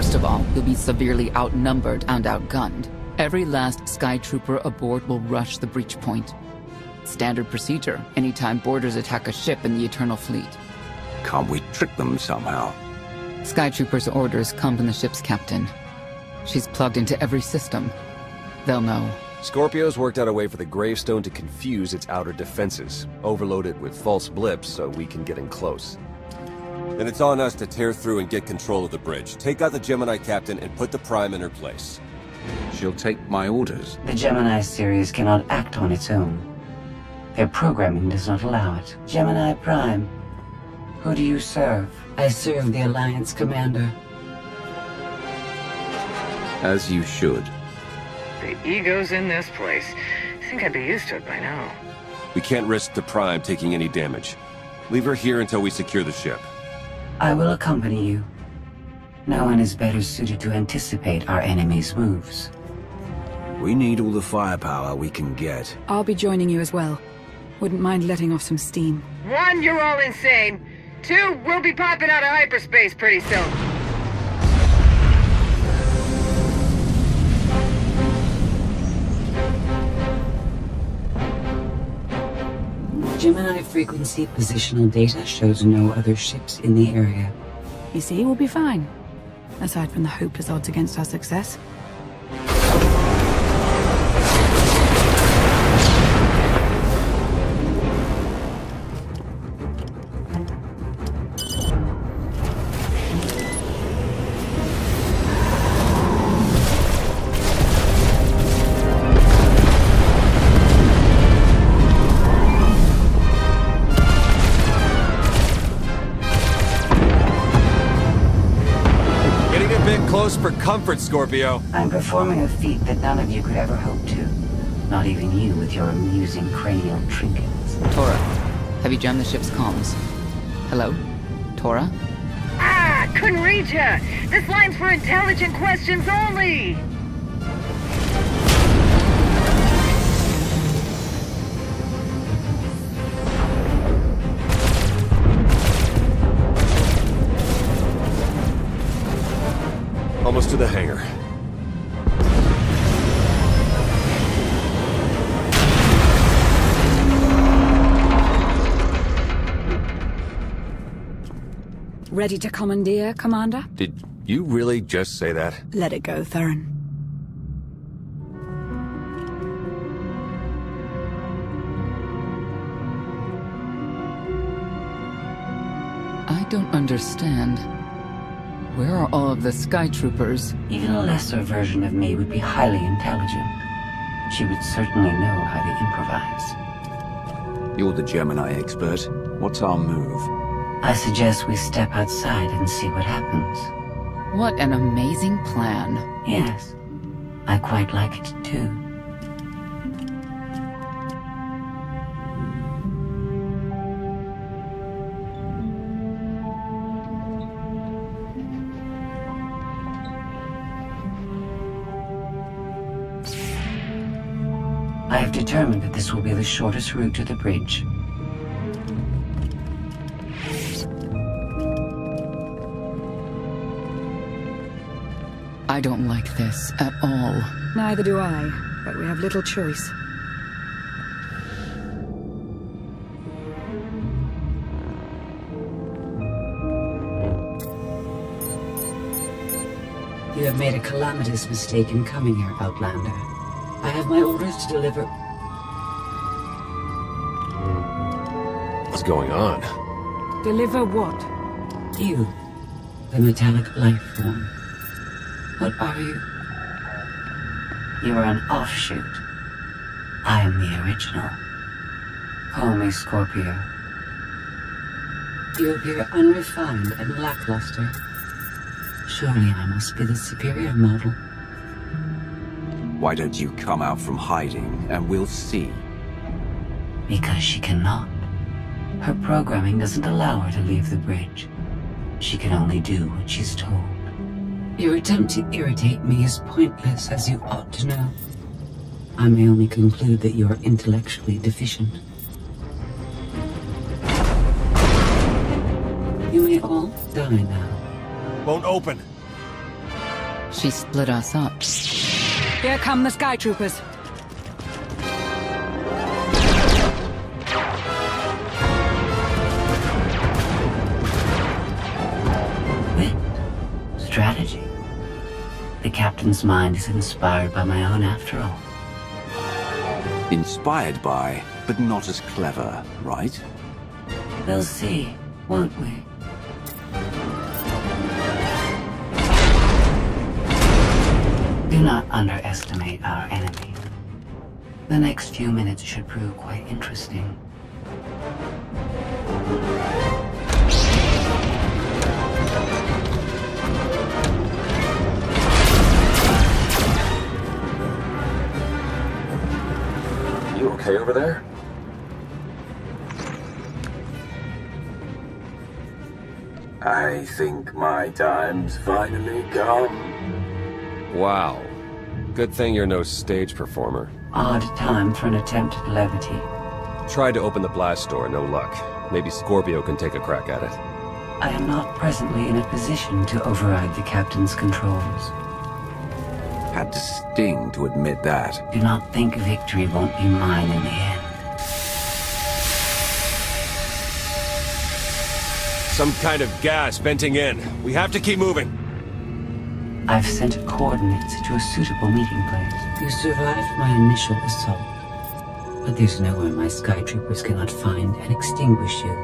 First of all, you'll be severely outnumbered and outgunned. Every last Sky Trooper aboard will rush the breach point. Standard procedure, anytime boarders attack a ship in the Eternal Fleet. Can't we trick them somehow? Sky Trooper's orders come from the ship's captain. She's plugged into every system. They'll know. Scorpio's worked out a way for the gravestone to confuse its outer defenses, overload it with false blips so we can get in close. Then it's on us to tear through and get control of the bridge. Take out the Gemini captain and put the Prime in her place. She'll take my orders. The Gemini series cannot act on its own. Their programming does not allow it. Gemini Prime, who do you serve? I serve the Alliance Commander. As you should. The ego's in this place. I think I'd be used to it by now. We can't risk the Prime taking any damage. Leave her here until we secure the ship. I will accompany you. No one is better suited to anticipate our enemy's moves. We need all the firepower we can get. I'll be joining you as well. Wouldn't mind letting off some steam. 1, you're all insane. 2, we'll be popping out of hyperspace pretty soon. Gemini frequency positional data shows no other ships in the area. You see, we'll be fine. Aside from the hopeless odds against our success. For comfort, Scorpio. I'm performing a feat that none of you could ever hope to. Not even you with your amusing cranial trinkets. Tora, have you jammed the ship's comms? Hello? Tora? Ah, couldn't read ya! This line's for intelligent questions only! Almost to the hangar. Ready to commandeer, Commander? Did you really just say that? Let it go, Theron. I don't understand. Where are all of the Sky Troopers? Even a lesser version of me would be highly intelligent. She would certainly know how to improvise. You're the Gemini expert. What's our move? I suggest we step outside and see what happens. What an amazing plan. Yes, I quite like it too. I have determined that this will be the shortest route to the bridge. I don't like this at all. Neither do I, but we have little choice. You have made a calamitous mistake in coming here, Outlander. I have my orders to deliver. What's going on? Deliver what? You, the metallic life form. What are you? You are an offshoot. I am the original. Call me Scorpio. You appear unrefined and lackluster. Surely I must be the superior model. Why don't you come out from hiding and we'll see? Because she cannot. Her programming doesn't allow her to leave the bridge. She can only do what she's told. Your attempt to irritate me is pointless, as you ought to know. I may only conclude that you are intellectually deficient. You may all die now. Won't open. She split us up. Here come the Sky Troopers. Wit. Strategy. The captain's mind is inspired by my own after all. Inspired by, but not as clever, right? We'll see, won't we? Do not underestimate our enemy. The next few minutes should prove quite interesting. You okay over there? I think my time's finally come. Wow. Good thing you're no stage performer. Odd time for an attempt at levity. Tried to open the blast door, no luck. Maybe Scorpio can take a crack at it. I am not presently in a position to override the captain's controls. Had to sting to admit that. Do not think victory won't be mine in the end. Some kind of gas venting in. We have to keep moving. I've sent coordinates to a suitable meeting place. You survived my initial assault, but there's nowhere my Sky Troopers cannot find and extinguish you.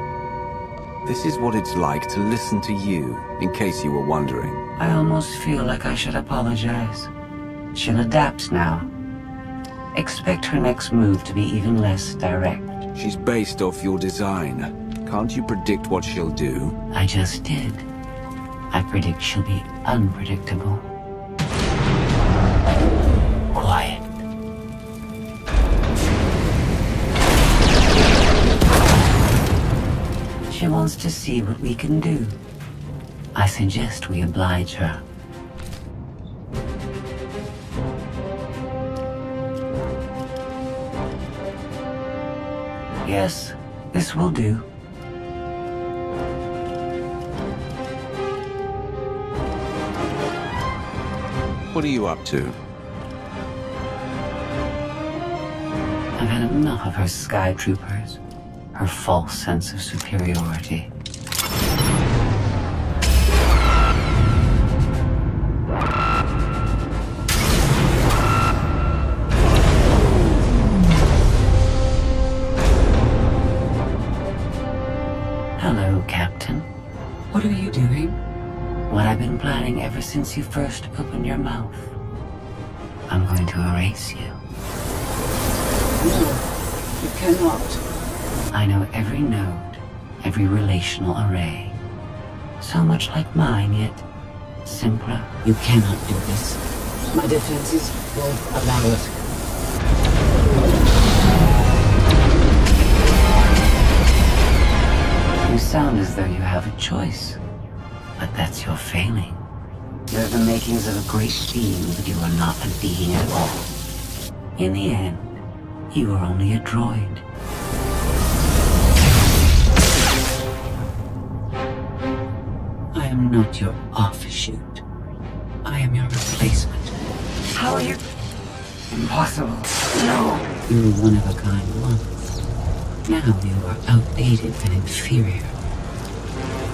This is what it's like to listen to you, in case you were wondering. I almost feel like I should apologize. She'll adapt now. Expect her next move to be even less direct. She's based off your design. Can't you predict what she'll do? I just did. I predict she'll be unpredictable. Quiet. She wants to see what we can do. I suggest we oblige her. Yes, this will do. What are you up to? I've had enough of her Sky Troopers. Her false sense of superiority. Hello, Captain. What are you doing? What I've been planning ever since you first opened your mouth. I'm going to erase you. No, you cannot. I know every node, every relational array. So much like mine, yet simpler. You cannot do this. My defenses won't allow it. You sound as though you have a choice. But that's your failing. You're the makings of a great being, but you are not a being at all. In the end, you are only a droid. I am not your offshoot. I am your replacement. How are you? Impossible. No. You were one of a kind once. Now you are outdated and inferior.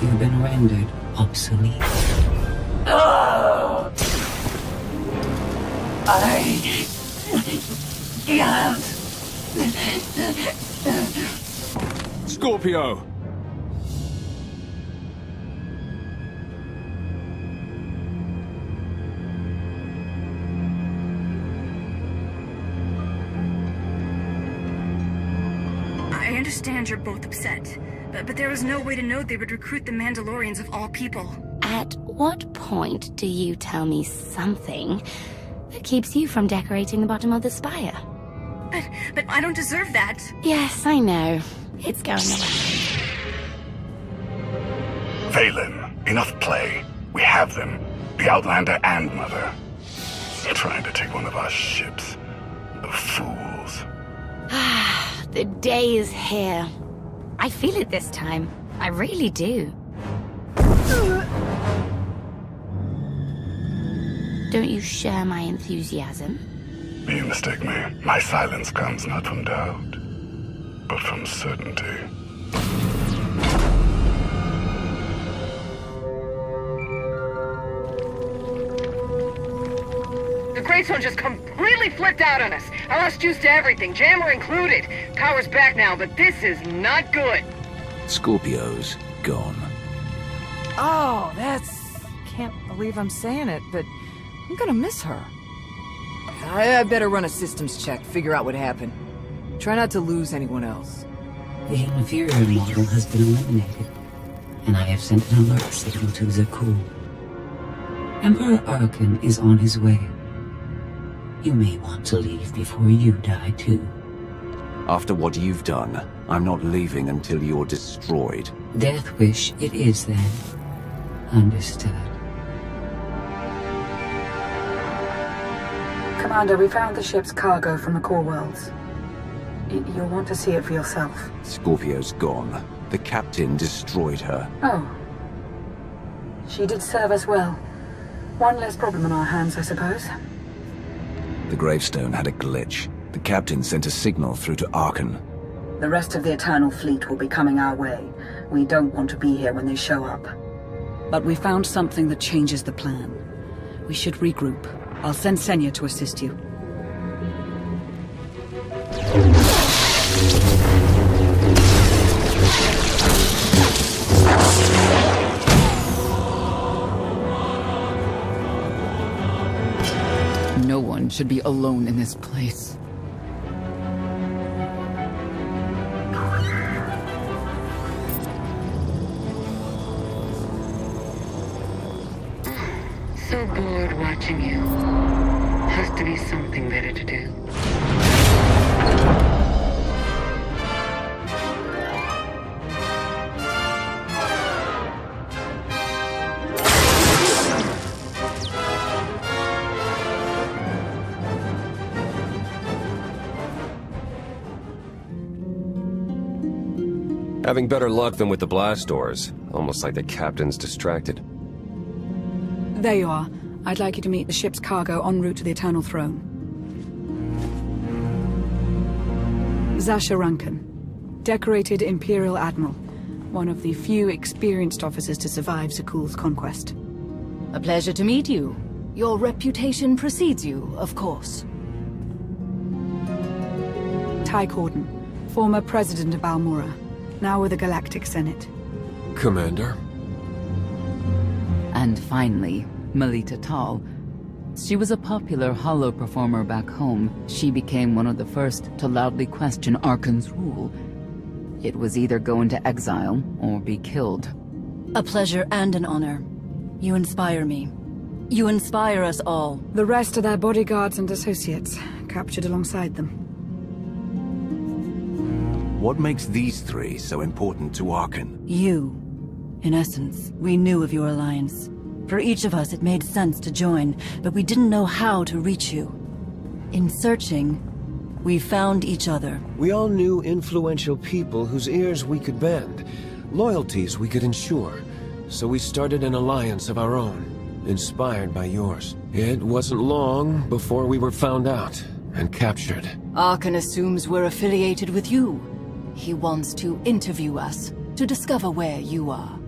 You've been rendered obsolete. Oh! I can't. Scorpio! I understand you're both upset, but there was no way to know they would recruit the Mandalorians of all people. At what point do you tell me something that keeps you from decorating the bottom of the spire? But I don't deserve that. Yes, I know. It's going away. Valen, enough play. We have them. The Outlander and Mother. Trying to take one of our ships. The fools. The day is here. I feel it this time. I really do. Don't you share my enthusiasm? You mistake me. My silence comes not from doubt, but from certainty. The Greystone just completely flipped out on us. I lost juice to everything, jammer included. Power's back now, but this is not good. Scorpio's gone. Oh, that's... Can't believe I'm saying it, but I'm gonna miss her. I better run a systems check, figure out what happened. Try not to lose anyone else. The inferior model has been eliminated, and I have sent an alert signal to Zakuul. Emperor Arkan is on his way. You may want to leave before you die, too. After what you've done, I'm not leaving until you're destroyed. Death wish it is, then. Understood. Commander, we found the ship's cargo from the core worlds. You'll want to see it for yourself. Scorpio's gone. The captain destroyed her. Oh. She did serve us well. One less problem on our hands, I suppose. The gravestone had a glitch. The captain sent a signal through to Arkan. The rest of the Eternal Fleet will be coming our way. We don't want to be here when they show up. But we found something that changes the plan. We should regroup. I'll send Senya to assist you. No one should be alone in this place. So bored watching you. Has to be something better to do. Having better luck than with the blast doors. Almost like the captain's distracted. There you are. I'd like you to meet the ship's cargo en route to the Eternal Throne. Zasha Runcan, decorated Imperial Admiral, one of the few experienced officers to survive Zakuul's conquest. A pleasure to meet you. Your reputation precedes you, of course. Ty Corden, former president of Almora, now with the Galactic Senate. Commander? And finally, Melita Tal. She was a popular holo performer back home. She became one of the first to loudly question Arkan's rule. It was either go into exile or be killed. A pleasure and an honor. You inspire me. You inspire us all. The rest are their bodyguards and associates, captured alongside them. What makes these three so important to Arkan? You. In essence, we knew of your alliance. For each of us, it made sense to join, but we didn't know how to reach you. In searching, we found each other. We all knew influential people whose ears we could bend, loyalties we could ensure. So we started an alliance of our own, inspired by yours. It wasn't long before we were found out and captured. Arkan assumes we're affiliated with you. He wants to interview us, to discover where you are.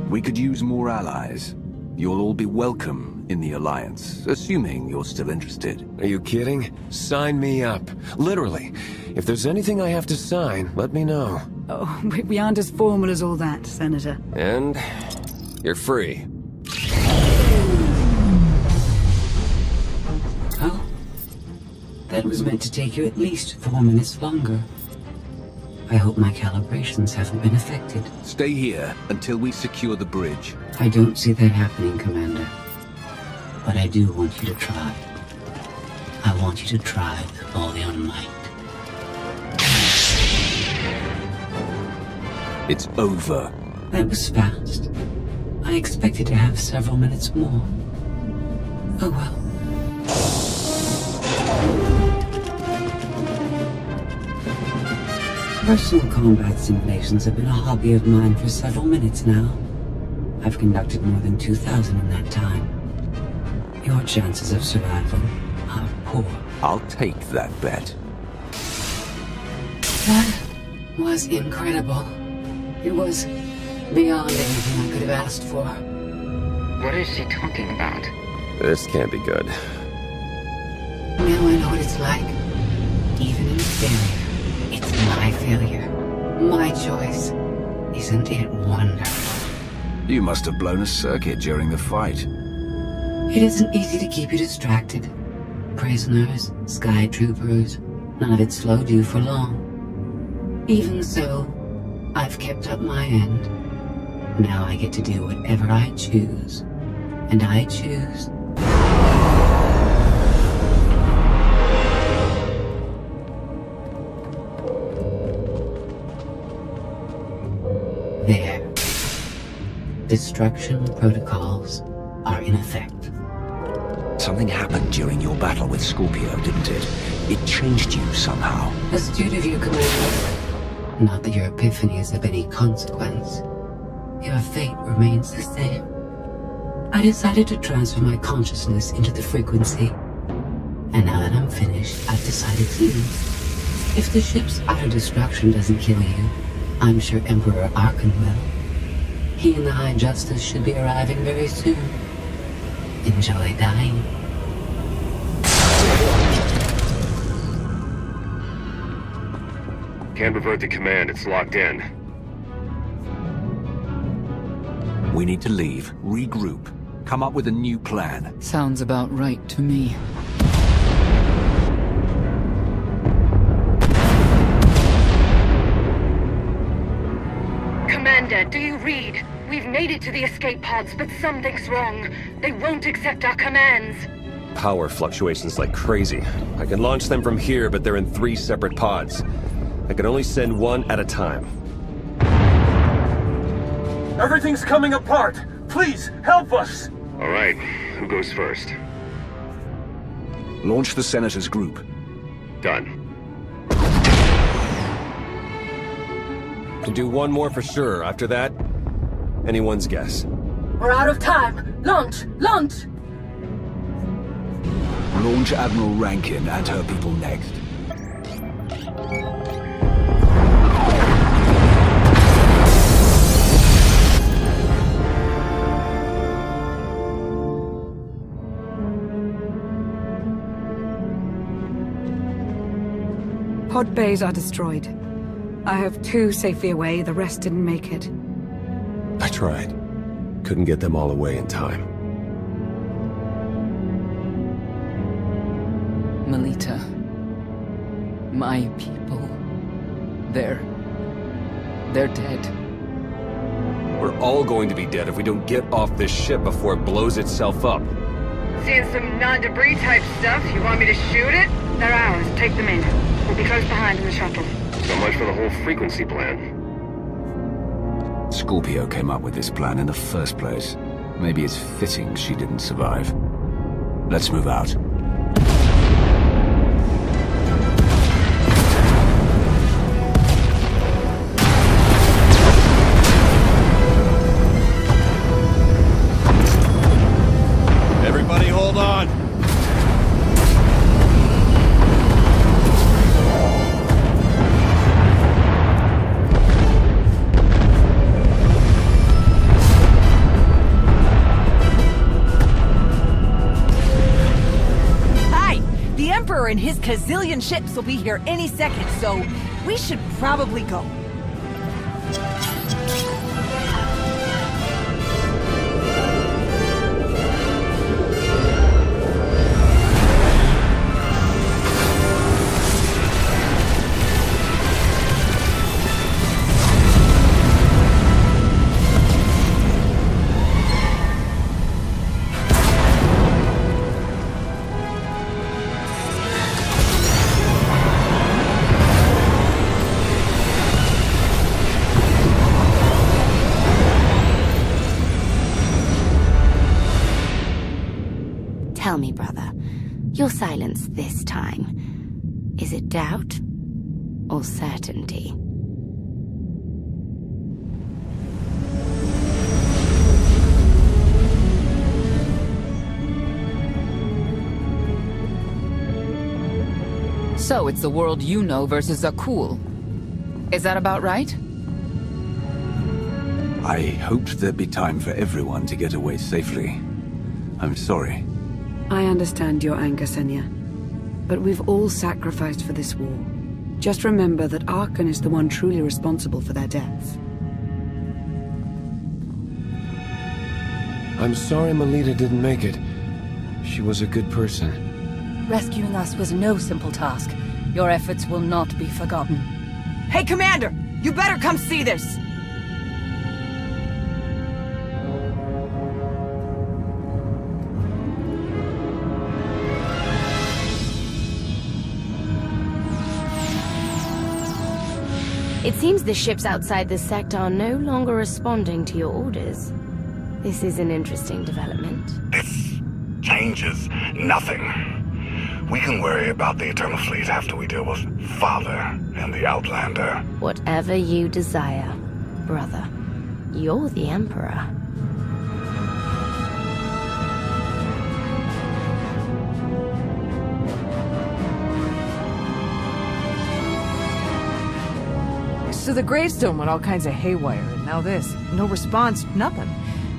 We could use more allies. You'll all be welcome in the Alliance, assuming you're still interested. Are you kidding? Sign me up. Literally. If there's anything I have to sign, let me know. Oh, we aren't as formal as all that, Senator. And you're free. Oh? That was meant to take you at least 4 minutes longer. I hope my calibrations haven't been affected. Stay here until we secure the bridge. I don't see that happening, Commander. But I do want you to try. I want you to try with all your might. It's over. That was fast. I expected to have several minutes more. Oh well. Personal combat simulations have been a hobby of mine for several minutes now. I've conducted more than 2,000 in that time. your chances of survival are poor. I'll take that bet. That was incredible. It was beyond anything I could have asked for. What is she talking about? This can't be good. Now I know what it's like. Even in failure, it's my failure. My choice. Isn't it wonderful? You must have blown a circuit during the fight. It isn't easy to keep you distracted. Prisoners, sky troopers, none of it slowed you for long. Even so, I've kept up my end. Now I get to do whatever I choose. And I choose... There. Destruction protocols are in effect. Something happened during your battle with Scorpio, didn't it? It changed you somehow. Astute of you, Commander. Not that your epiphany is of any consequence. Your fate remains the same. I decided to transfer my consciousness into the frequency. And now that I'm finished, I've decided to leave. If the ship's utter destruction doesn't kill you, I'm sure Emperor Arkan will. He and the High Justice should be arriving very soon. Enjoy dying. Can't revert the command, it's locked in. We need to leave, regroup, come up with a new plan. Sounds about right to me. Commander, do you read? We've made it to the escape pods, but something's wrong. They won't accept our commands. Power fluctuations like crazy. I can launch them from here, but they're in 3 separate pods. I can only send one at a time. Everything's coming apart! Please, help us! All right, who goes first? Launch the Senator's group. Done. Can do one more for sure. After that, anyone's guess. We're out of time! Launch! Launch! Launch Admiral Rankin and her people next. Pod bays are destroyed. I have 2 safely away, the rest didn't make it. I tried. Couldn't get them all away in time. Melita. My people. They're dead. We're all going to be dead if we don't get off this ship before it blows itself up. Seeing some non-debris type stuff. You want me to shoot it? They're ours. Take them in. We'll be close behind in the shuttle. So much for the whole frequency plan. Scorpio came up with this plan in the first place. Maybe it's fitting she didn't survive. Let's move out. Everybody hold on! And his gazillion ships will be here any second, so we should probably go. Tell me, brother, your silence this time, is it doubt or certainty? So it's the world you know versus Zakuul. Is that about right? I hoped there'd be time for everyone to get away safely. I'm sorry. I understand your anger, Senya. But we've all sacrificed for this war. Just remember that Arkan is the one truly responsible for their deaths. I'm sorry Melita didn't make it. She was a good person. Rescuing us was no simple task. Your efforts will not be forgotten. Hey, Commander! You better come see this! It seems the ships outside this sector are no longer responding to your orders. This is an interesting development. This changes nothing. We can worry about the Eternal Fleet after we deal with Father and the Outlander. Whatever you desire, brother. You're the Emperor. So the gravestone went all kinds of haywire, and now this. No response, nothing.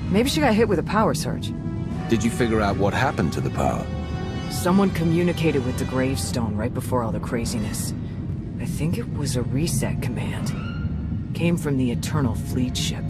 Maybe she got hit with a power surge. Did you figure out what happened to the power? Someone communicated with the gravestone right before all the craziness. I think it was a reset command. Came from the Eternal Fleet ship.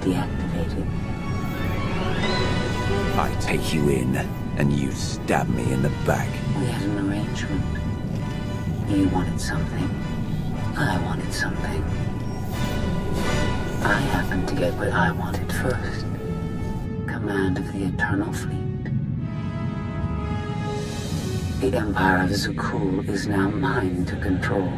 Deactivated. I take you in, and you stab me in the back. We had an arrangement. You wanted something. I wanted something. I happened to get what I wanted first. Command of the Eternal Fleet. The Empire of Zakuul is now mine to control.